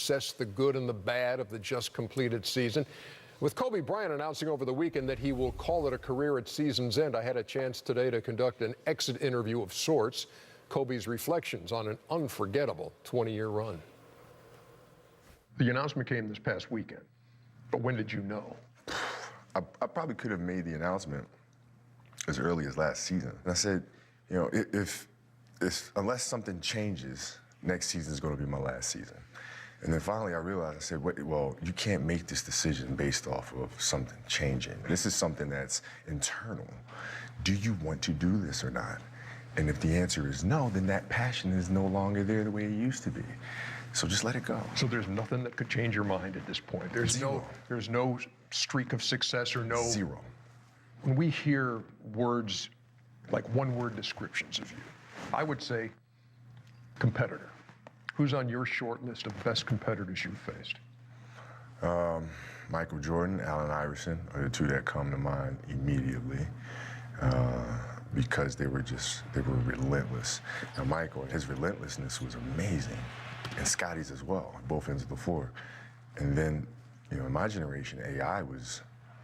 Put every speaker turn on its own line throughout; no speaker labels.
assess the good and the bad of the just completed season. With Kobe Bryant announcing over the weekend that he will call it a career at season's end, I had a chance today to conduct an exit interview of sorts. Kobe's reflections on an unforgettable 20-year run. The announcement came this past weekend, but when did you know?
I probably could have made the announcement as early as last season. And I said, you know, if unless something changes, next season is going to be my last season. And then finally I realized, I said, well, you can't make this decision based off of something changing. This is something that's internal. Do you want to do this or not? And if the answer is no, then that passion is no longer there the way it used to be. So just let it go.
So there's nothing that could change your mind at this point. There's no streak of success or no...
Zero.
When we hear words like one-word descriptions of you, I would say competitor. Who's on your short list of best competitors you've faced?
Michael Jordan, Allen Iverson are the two that come to mind immediately because they were relentless. Now Michael, his relentlessness was amazing, and Scotty's as well, both ends of the floor. And then, you know, in my generation, AI was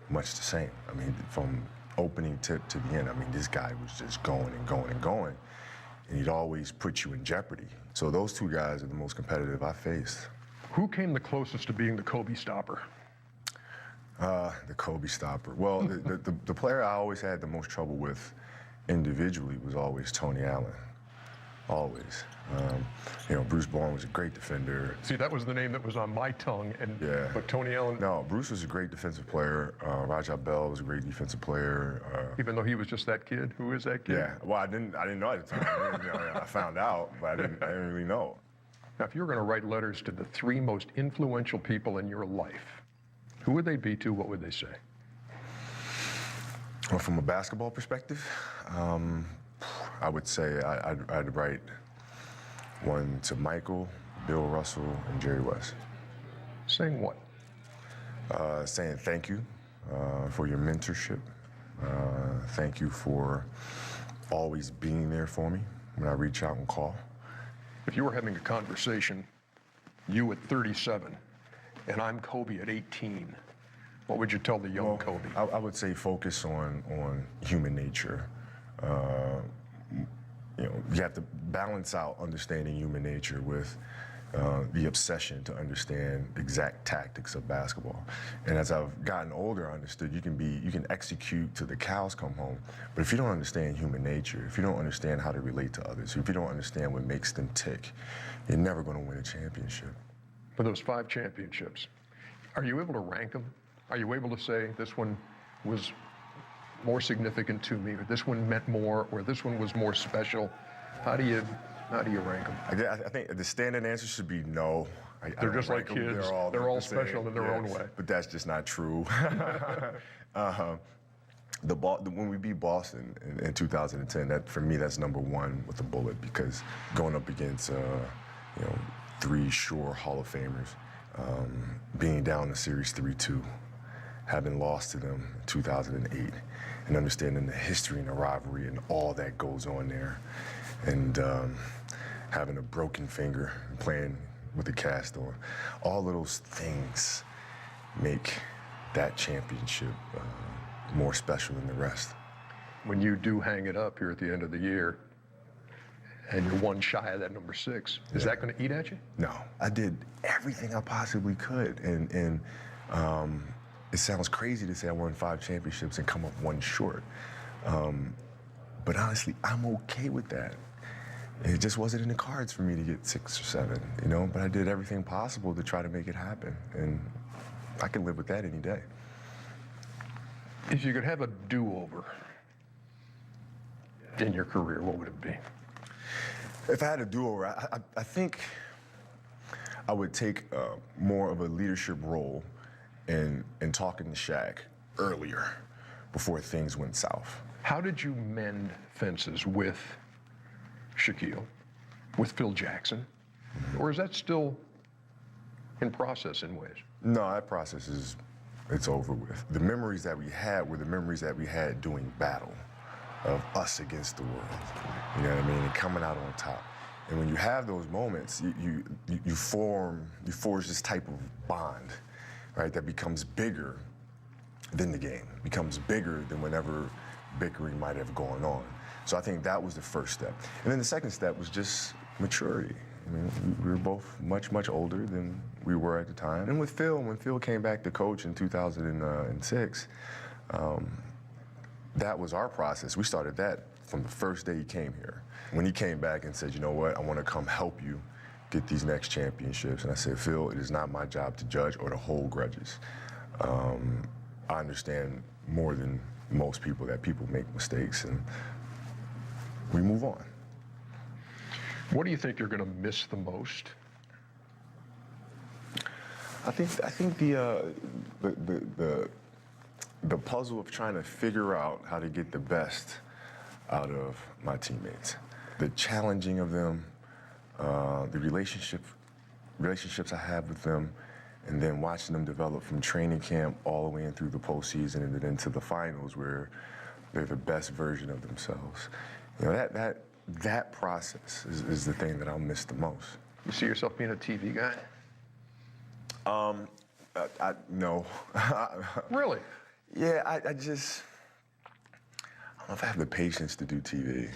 much the same. I mean, from opening tip to the end, I mean, this guy was just going and going and going, and he'd always put you in jeopardy. So those two guys are the most competitive I faced.
Who came the closest to being the Kobe stopper?
The Kobe stopper. Well, the player I always had the most trouble with individually was always Tony Allen. Always. You know, Bruce Bowen was a great defender.
See, that was the name that was on my tongue, but Tony Allen...
No, Bruce was a great defensive player. Rajah Bell was a great defensive player.
Even though he was just that kid? Who is that kid?
Yeah, well, I didn't know at the time. I found out, but I didn't really know.
Now, if you were going to write letters to the three most influential people in your life, who would they be to? What would they say?
Well, from a basketball perspective, I would say I'd write one to Michael, Bill Russell, and Jerry West.
Saying what?
Saying thank you for your mentorship. Thank you for always being there for me when I reach out and call.
If you were having a conversation, you at 37, and I'm Kobe at 18, what would you tell the young Kobe?
I would say focus on human nature. You know, you have to balance out understanding human nature with the obsession to understand exact tactics of basketball. And as I've gotten older, I understood you can execute till the cows come home, but if you don't understand human nature, if you don't understand how to relate to others, if you don't understand what makes them tick, you're never going to win a championship.
For those 5 championships, are you able to rank them? Are you able to say this one was more significant to me, or this one meant more, or this one was more special? How do you rank them?
I think the standard answer should be no.
They're just like kids. They're all special in their own way.
But that's just not true. When we beat Boston in 2010, that for me that's #1 with a bullet, because going up against 3 sure Hall of Famers, being down the series 3-2, having lost to them in 2008, and understanding the history and the rivalry and all that goes on there, and having a broken finger and playing with a cast on. All of those things make that championship more special than the rest.
When you do hang it up here at the end of the year, and you're one shy of that #6, is that going to eat at you?
No, I did everything I possibly could, and it sounds crazy to say I won 5 championships and come up 1 short. But honestly, I'm okay with that. It just wasn't in the cards for me to get 6 or 7, you know, but I did everything possible to try to make it happen, and I can live with that any day.
If you could have a do-over in your career, what would it be?
If I had a do-over, I think I would take more of a leadership role in talking to Shaq earlier, before things went south.
How did you mend fences with Shaquille, with Phil Jackson? Or is that still in process in ways?
No, that process it's over with. The memories that we had were the memories that we had doing battle, of us against the world. You know what I mean? And coming out on top. And when you have those moments, you forge this type of bond, right? That becomes bigger than the game, becomes bigger than whenever bickering might have gone on. So I think that was the first step. And then the second step was just maturity. I mean, we were both much, much older than we were at the time. And with Phil, when Phil came back to coach in 2006, that was our process. We started that from the first day he came here. When he came back and said, you know what, I want to come help you get these next championships. And I said, Phil, it is not my job to judge or to hold grudges. I understand more than most people that people make mistakes, and we move on.
What do you think you're going to miss the most?
I think the puzzle of trying to figure out how to get the best out of my teammates, the challenging of them, the relationships I have with them, and then watching them develop from training camp all the way in through the postseason and then into the finals where they're the best version of themselves. You know, that process is the thing that I'll miss the most.
You see yourself being a TV guy?
No.
Really?
Yeah, I don't know if I have the patience to do TV.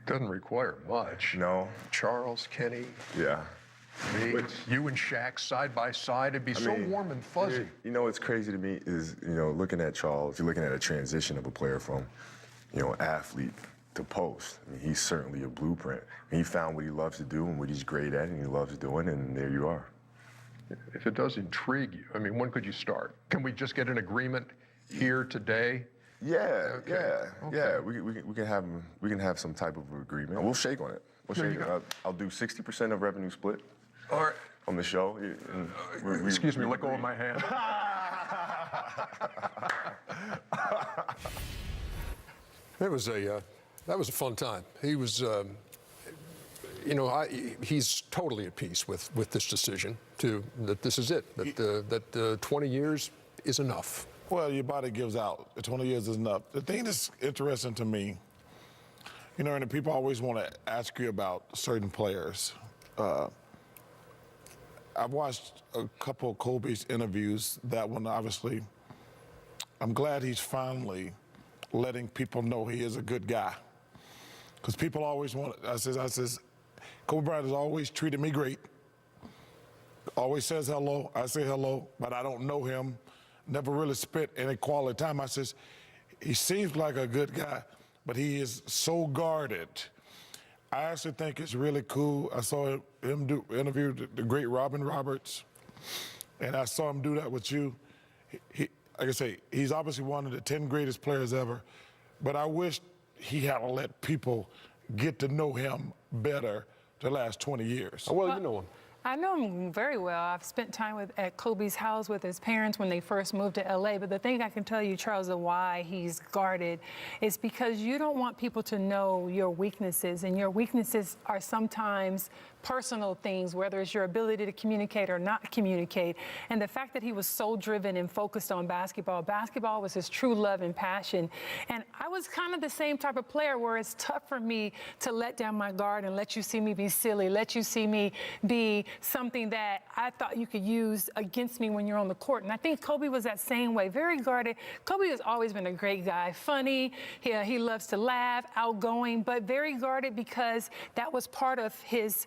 Doesn't require much.
No.
Charles, Kenny,
Yeah.
me, you and Shaq side by side, it'd be so warm and fuzzy.
You know what's crazy to me is, looking at Charles, you're looking at a transition of a player from, athlete to post. I mean, he's certainly a blueprint. He found what he loves to do and what he's great at and he loves doing, and there you are.
If it does intrigue you, I mean, when could you start? Can we just get an agreement here today?
Yeah,
Okay.
yeah. We can have some type of agreement. We'll shake on it. I'll do 60% of revenue split.
All right.
On the show.
Excuse me, let go of my hand. That was a fun time. He was, he's totally at peace with this decision that this is it, that 20 years is enough.
Well, your body gives out. 20 years is enough. The thing that's interesting to me, and people always want to ask you about certain players. I've watched a couple of Kobe's interviews. That one, obviously, I'm glad he's finally letting people know he is a good guy. Because people always want, I says, Kobe Bryant has always treated me great. Always says hello, I say hello, but I don't know him. Never really spent any quality time. I says, he seems like a good guy, but he is so guarded. I actually think it's really cool. I saw him interview the great Robin Roberts, and I saw him do that with you. He, like I say, he's obviously one of the 10 greatest players ever, but I wish he had let people get to know him better the last 20 years.
Well, you know him.
I know him very well. I've spent time at Kobe's house with his parents when they first moved to LA. But the thing I can tell you, Charles, of why he's guarded is because you don't want people to know your weaknesses. And your weaknesses are sometimes personal things, whether it's your ability to communicate or not communicate. And the fact that he was so driven and focused on basketball was his true love and passion. And I was kind of the same type of player where it's tough for me to let down my guard and let you see me be silly, let you see me be something that I thought you could use against me when you're on the court. And I think Kobe was that same way, very guarded. Kobe has always been a great guy, funny, he loves to laugh, outgoing, but very guarded because that was part of his,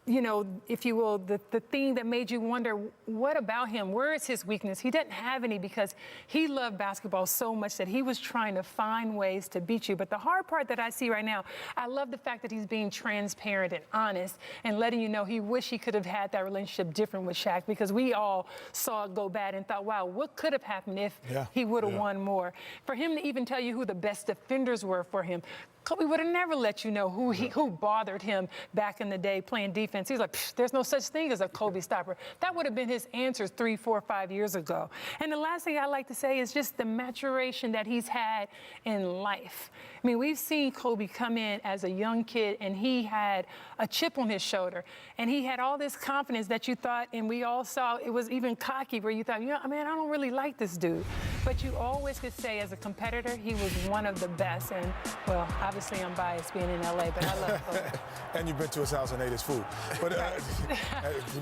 if you will, the thing that made you wonder, what about him? Where is his weakness? He didn't have any because he loved basketball so much that he was trying to find ways to beat you. But the hard part that I see right now, I love the fact that he's being transparent and honest and letting you know he wished he could have had that relationship different with Shaq, because we all saw it go bad and thought, wow, what could have happened if he would have won more? For him to even tell you who the best defenders were for him, Kobe would have never let you know who bothered him back in the day playing defense. He was like, there's no such thing as a Kobe stopper. That would have been his answers 3, 4, 5 years ago. And the last thing I like to say is just the maturation that he's had in life. I mean, we've seen Kobe come in as a young kid, and he had a chip on his shoulder, and he had all this confidence that you thought, and we all saw it was even cocky, where you thought, man, I don't really like this dude. But you always could say, as a competitor, he was one of the best. And, well, obviously I'm biased being in LA, but I love Kobe.
And you've been to his house and ate his food. But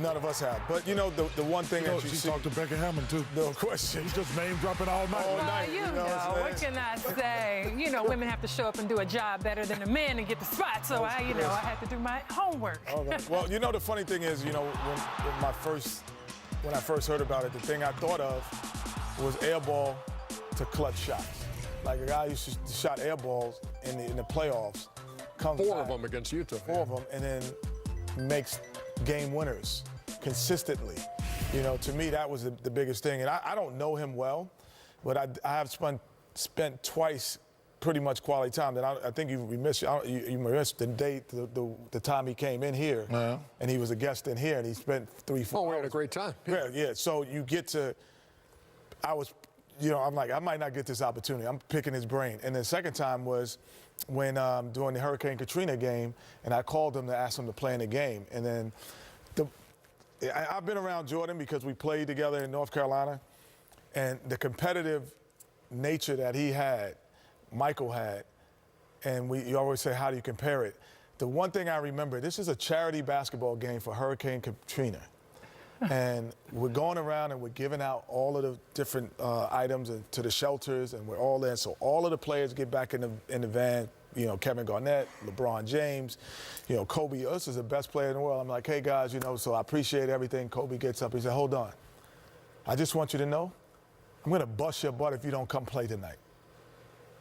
none of us have. But, you know, the one thing that you
she
see.
talked to Becca Hammond, too.
No question.
He's just name dropping all night.
All
Well,
night,
you
you know
know,
what I'm
what can I say? You know, women have to show up and do a job better than the men and get the spot. So I had to do my homework.
Okay. Well, you know, the funny thing is, you know, when I first heard about it, the thing I thought of was air ball to clutch shots. Like a guy used to shot air balls in the playoffs. Comes
4
back,
of them against Utah.
4 of them, and then makes game winners consistently. You know, to me, that was the biggest thing. And I don't know him well, but I have spent twice pretty much quality time. That I think you missed the date, the time he came in here, and he was a guest in here, and he spent 3-4
Oh, we
hours.
had a great time.
Yeah. So you get to, I'm like, I might not get this opportunity. I'm picking his brain. And the second time was when during the Hurricane Katrina game, and I called him to ask him to play in the game. And then I've been around Jordan because we played together in North Carolina, and the competitive nature that he had, Michael had, and you always say, how do you compare it? The one thing I remember, this is a charity basketball game for Hurricane Katrina. And we're going around and we're giving out all of the different items to the shelters, and we're all there. So all of the players get back in the van. You know, Kevin Garnett, LeBron James, you know, Kobe. This is the best player in the world. I'm like, hey guys, you know, so I appreciate everything. Kobe gets up. He said, hold on. I just want you to know, I'm gonna bust your butt if you don't come play tonight.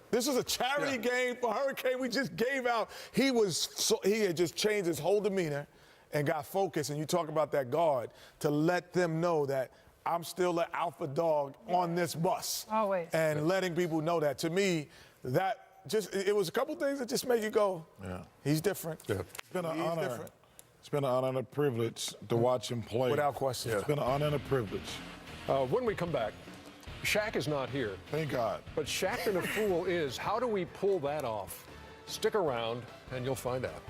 This is a charity game for Hurricane. We just gave out. He had just changed his whole demeanor and got focused. And you talk about that guard to let them know that I'm still an alpha dog on this bus.
Always.
And letting people know that. To me, it was a couple things that just made you go, he's different.
Yeah.
It's been an
He's
honor.
different.
It's been an honor and a privilege to watch him play.
Without question.
It's been an honor and a privilege.
When we come back, Shaq is not here.
Thank God.
But Shaq and a Fool is. How do we pull that off? Stick around and you'll find out.